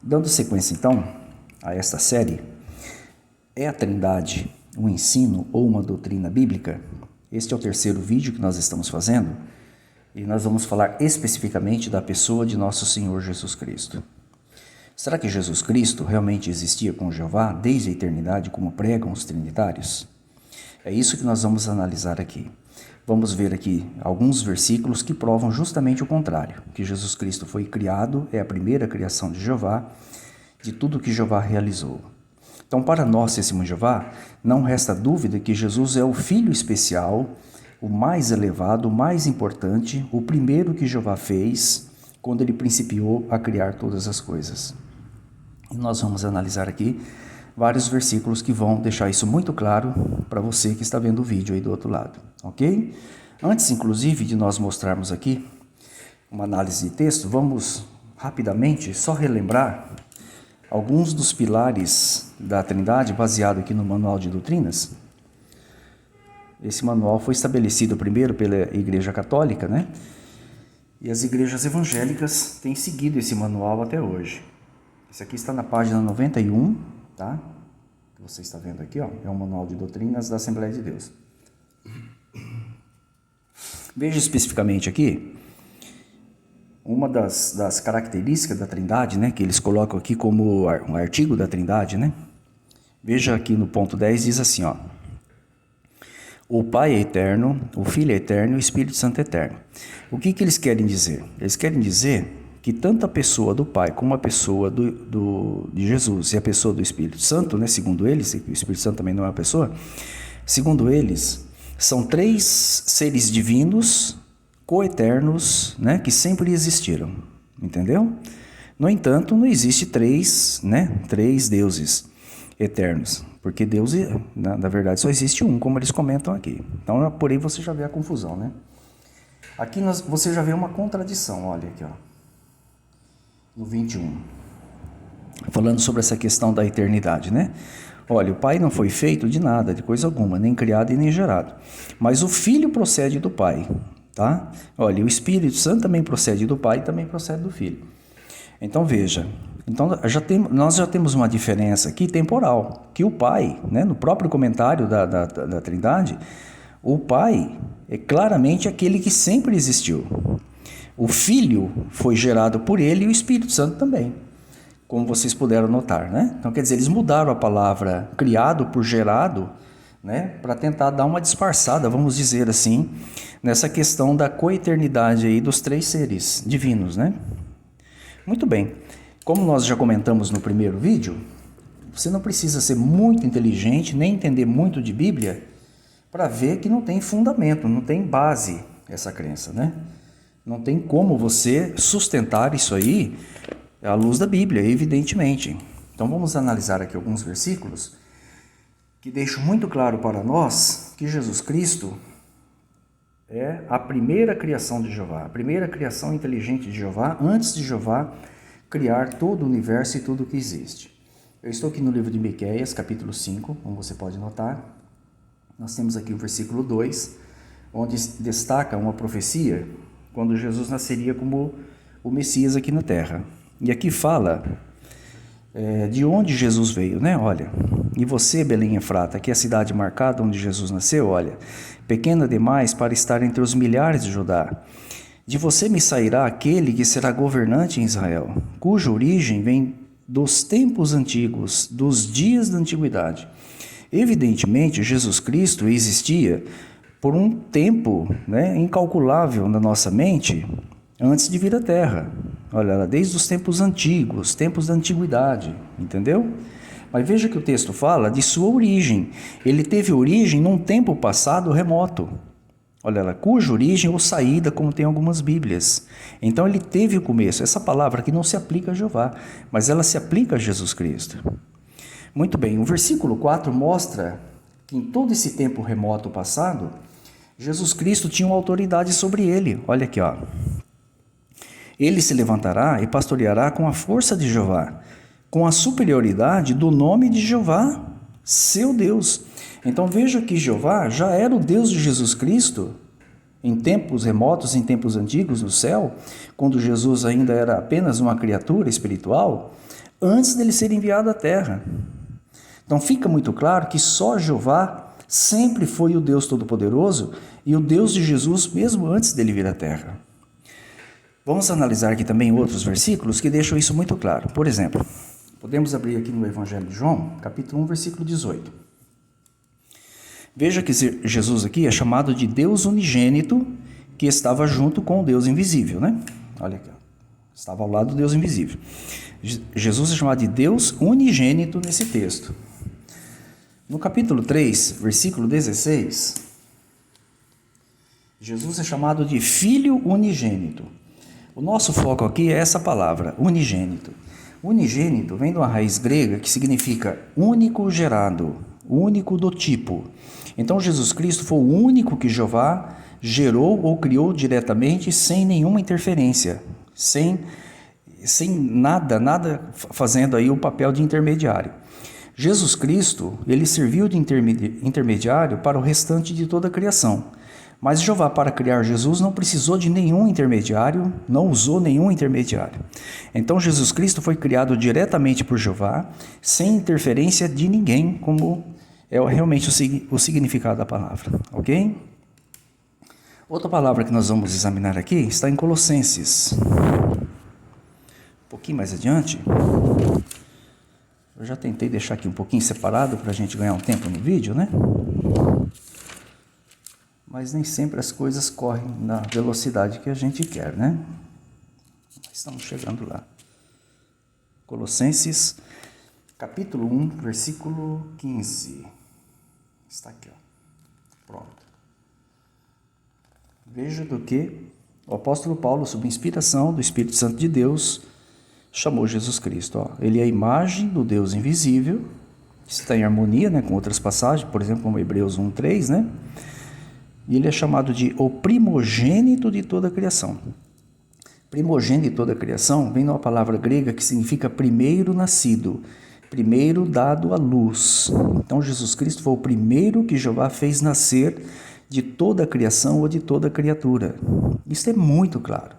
Dando sequência, então, a esta série, é a Trindade um ensino ou uma doutrina bíblica? Este é o terceiro vídeo que nós estamos fazendo e nós vamos falar especificamente da pessoa de nosso Senhor Jesus Cristo. Será que Jesus Cristo realmente existia com Jeová desde a eternidade, como pregam os trinitários? É isso que nós vamos analisar aqui. Vamos ver aqui alguns versículos que provam justamente o contrário, que Jesus Cristo foi criado, é a primeira criação de Jeová, de tudo que Jeová realizou. Então, para nós, testemunhos de Jeová, não resta dúvida que Jesus é o Filho especial, o mais elevado, o mais importante, o primeiro que Jeová fez quando ele principiou a criar todas as coisas. E nós vamos analisar aqui vários versículos que vão deixar isso muito claro para você que está vendo o vídeo aí do outro lado, ok? Antes, inclusive, de nós mostrarmos aqui uma análise de texto, vamos rapidamente só relembrar alguns dos pilares da Trindade, baseado aqui no Manual de Doutrinas. Esse manual foi estabelecido primeiro pela Igreja Católica, né? E as igrejas evangélicas têm seguido esse manual até hoje. Esse aqui está na página 91, tá? Que você está vendo aqui, ó, é o Manual de Doutrinas da Assembleia de Deus. Veja especificamente aqui uma das características da Trindade, né, que eles colocam aqui como um artigo da Trindade, né? Veja aqui no ponto 10, diz assim, ó: o Pai é eterno, o Filho é eterno e o Espírito Santo é eterno. O que eles querem dizer? Eles querem dizer que tanto a pessoa do Pai como a pessoa de Jesus e a pessoa do Espírito Santo, né, segundo eles, o Espírito Santo também não é uma pessoa, segundo eles, são três seres divinos, coeternos, né, que sempre existiram, entendeu? No entanto, não existe três deuses eternos, porque Deus, na verdade, só existe um, como eles comentam aqui. Então, por aí você já vê a confusão, né? Aqui você já vê uma contradição, olha aqui, ó, no 21, falando sobre essa questão da eternidade, né? Olha, o Pai não foi feito de nada, de coisa alguma, nem criado e nem gerado, mas o Filho procede do Pai, tá? Olha, o Espírito Santo também procede do Pai e também procede do Filho. Então, veja, nós já temos uma diferença aqui temporal, que o Pai, né, no próprio comentário da Trindade, o Pai é claramente aquele que sempre existiu. O Filho foi gerado por ele e o Espírito Santo também, como vocês puderam notar, né? Então, quer dizer, eles mudaram a palavra criado por gerado, né, para tentar dar uma disfarçada, vamos dizer assim, nessa questão da coeternidade aí dos três seres divinos, né? Muito bem. Como nós já comentamos no primeiro vídeo, você não precisa ser muito inteligente, nem entender muito de Bíblia, para ver que não tem fundamento, não tem base essa crença, né? Não tem como você sustentar isso aí à luz da Bíblia, evidentemente. Então vamos analisar aqui alguns versículos que deixam muito claro para nós que Jesus Cristo é a primeira criação de Jeová, a primeira criação inteligente de Jeová, antes de Jeová criar todo o universo e tudo o que existe. Eu estou aqui no livro de Miqueias, capítulo 5, como você pode notar. Nós temos aqui o versículo 2, onde destaca uma profecia quando Jesus nasceria como o Messias aqui na terra. E aqui fala de onde Jesus veio, né? Olha, e você, Belém Efrata, que é a cidade marcada onde Jesus nasceu, olha, pequena demais para estar entre os milhares de Judá. De você me sairá aquele que será governante em Israel, cuja origem vem dos tempos antigos, dos dias da antiguidade. Evidentemente, Jesus Cristo existia por um tempo, né, incalculável na nossa mente, antes de vir à Terra. Olha, desde os tempos antigos, tempos da antiguidade, entendeu? Mas veja que o texto fala de sua origem. Ele teve origem num tempo passado remoto. Olha lá, cuja origem ou saída, como tem algumas Bíblias. Então ele teve o começo. Essa palavra aqui não se aplica a Jeová, mas ela se aplica a Jesus Cristo. Muito bem, o versículo 4 mostra que em todo esse tempo remoto passado, Jesus Cristo tinha uma autoridade sobre ele. Olha aqui, ó. Ele se levantará e pastoreará com a força de Jeová, com a superioridade do nome de Jeová, seu Deus. Então veja que Jeová já era o Deus de Jesus Cristo em tempos remotos, em tempos antigos no céu, quando Jesus ainda era apenas uma criatura espiritual, antes dele ser enviado à terra. Então fica muito claro que só Jeová sempre foi o Deus Todo-Poderoso e o Deus de Jesus mesmo antes dele vir à terra. Vamos analisar aqui também outros versículos que deixam isso muito claro. Por exemplo, podemos abrir aqui no Evangelho de João, capítulo 1, versículo 18. Veja que Jesus aqui é chamado de Deus unigênito, que estava junto com o Deus invisível, né? Olha aqui, estava ao lado do Deus invisível. Jesus é chamado de Deus unigênito nesse texto. No capítulo 3, versículo 16, Jesus é chamado de Filho unigênito. O nosso foco aqui é essa palavra, unigênito. Unigênito vem de uma raiz grega que significa único gerado, único do tipo. Então Jesus Cristo foi o único que Jeová gerou ou criou diretamente sem nenhuma interferência, sem nada fazendo aí o papel de intermediário. Jesus Cristo, ele serviu de intermediário para o restante de toda a criação. Mas Jeová, para criar Jesus, não precisou de nenhum intermediário, não usou nenhum intermediário. Então Jesus Cristo foi criado diretamente por Jeová, sem interferência de ninguém, como é realmente o significado da palavra, ok? Outra palavra que nós vamos examinar aqui está em Colossenses. Um pouquinho mais adiante. Eu já tentei deixar aqui um pouquinho separado para a gente ganhar um tempo no vídeo, né? Mas nem sempre as coisas correm na velocidade que a gente quer, né? Estamos chegando lá. Colossenses, capítulo 1, versículo 15. Está aqui, ó. Pronto. Veja do que o apóstolo Paulo, sob inspiração do Espírito Santo de Deus, chamou Jesus Cristo. Ó. Ele é a imagem do Deus invisível, está em harmonia, né, com outras passagens, por exemplo, como Hebreus 1:3, né? E ele é chamado de o primogênito de toda a criação. Primogênito de toda a criação vem de uma palavra grega que significa primeiro nascido, primeiro dado à luz. Então Jesus Cristo foi o primeiro que Jeová fez nascer de toda a criação ou de toda a criatura. Isso é muito claro.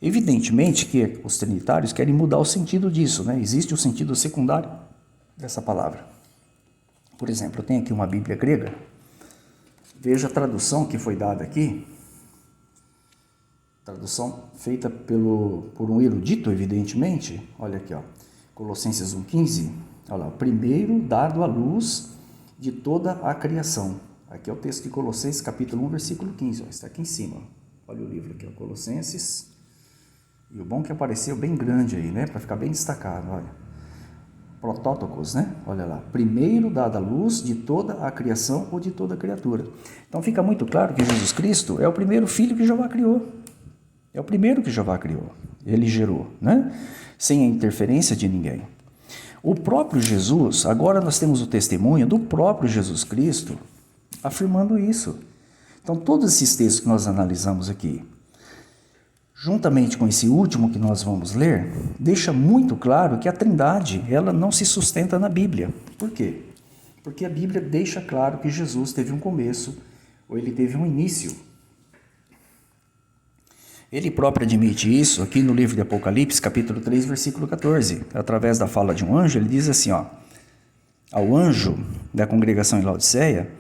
Evidentemente que os trinitários querem mudar o sentido disso, né? Existe o sentido secundário dessa palavra. Por exemplo, eu tenho aqui uma Bíblia grega. Veja a tradução que foi dada aqui. Tradução feita por um erudito, evidentemente. Olha aqui, ó. Colossenses 1:15. Olha lá, o primeiro dado à luz de toda a criação. Aqui é o texto de Colossenses, capítulo 1, versículo 15. Ó, está aqui em cima. Olha o livro aqui, ó, Colossenses. E o bom que apareceu bem grande aí, né? Para ficar bem destacado, olha. Protótocos, né? Olha lá. Primeiro dado à luz de toda a criação ou de toda a criatura. Então fica muito claro que Jesus Cristo é o primeiro filho que Jeová criou. É o primeiro que Jeová criou. Ele gerou, né? Sem a interferência de ninguém. O próprio Jesus, agora nós temos o testemunho do próprio Jesus Cristo afirmando isso. Então todos esses textos que nós analisamos aqui, juntamente com esse último que nós vamos ler, deixa muito claro que a Trindade, ela não se sustenta na Bíblia. Por quê? Porque a Bíblia deixa claro que Jesus teve um começo, ou ele teve um início. Ele próprio admite isso aqui no livro de Apocalipse, capítulo 3, versículo 14. Através da fala de um anjo, ele diz assim, ó, ao anjo da congregação em Laodiceia,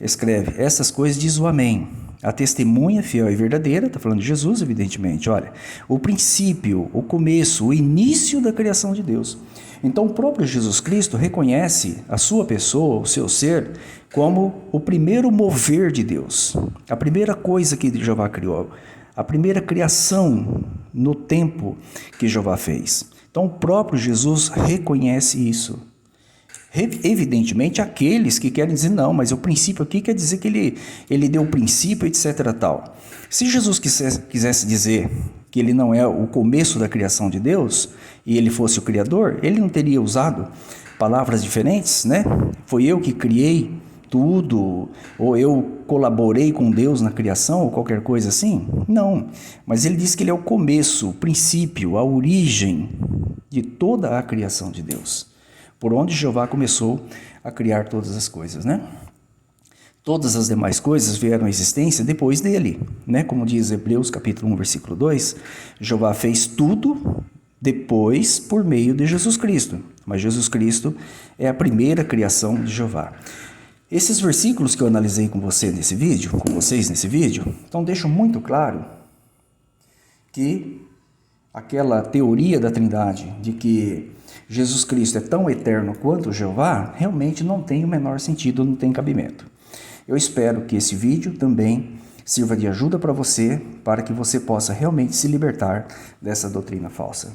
escreve, essas coisas diz o Amém, a testemunha fiel e verdadeira, está falando de Jesus, evidentemente, olha, o princípio, o começo, o início da criação de Deus. Então o próprio Jesus Cristo reconhece a sua pessoa, o seu ser, como o primeiro mover de Deus, a primeira coisa que Jeová criou, a primeira criação no tempo que Jeová fez. Então o próprio Jesus reconhece isso. Evidentemente, aqueles que querem dizer, não, mas o princípio aqui quer dizer que ele deu o princípio, etc. tal. Se Jesus quisesse dizer que ele não é o começo da criação de Deus, e ele fosse o Criador, ele não teria usado palavras diferentes, né? Foi eu que criei tudo, ou eu colaborei com Deus na criação, ou qualquer coisa assim? Não, mas ele diz que ele é o começo, o princípio, a origem de toda a criação de Deus. Por onde Jeová começou a criar todas as coisas, né? Todas as demais coisas vieram à existência depois dele, né? Como diz Hebreus capítulo 1, versículo 2, Jeová fez tudo depois por meio de Jesus Cristo. Mas Jesus Cristo é a primeira criação de Jeová. Esses versículos que eu analisei com vocês nesse vídeo, então deixam muito claro que aquela teoria da Trindade de que Jesus Cristo é tão eterno quanto Jeová, realmente não tem o menor sentido, não tem cabimento. Eu espero que esse vídeo também sirva de ajuda para você, para que você possa realmente se libertar dessa doutrina falsa.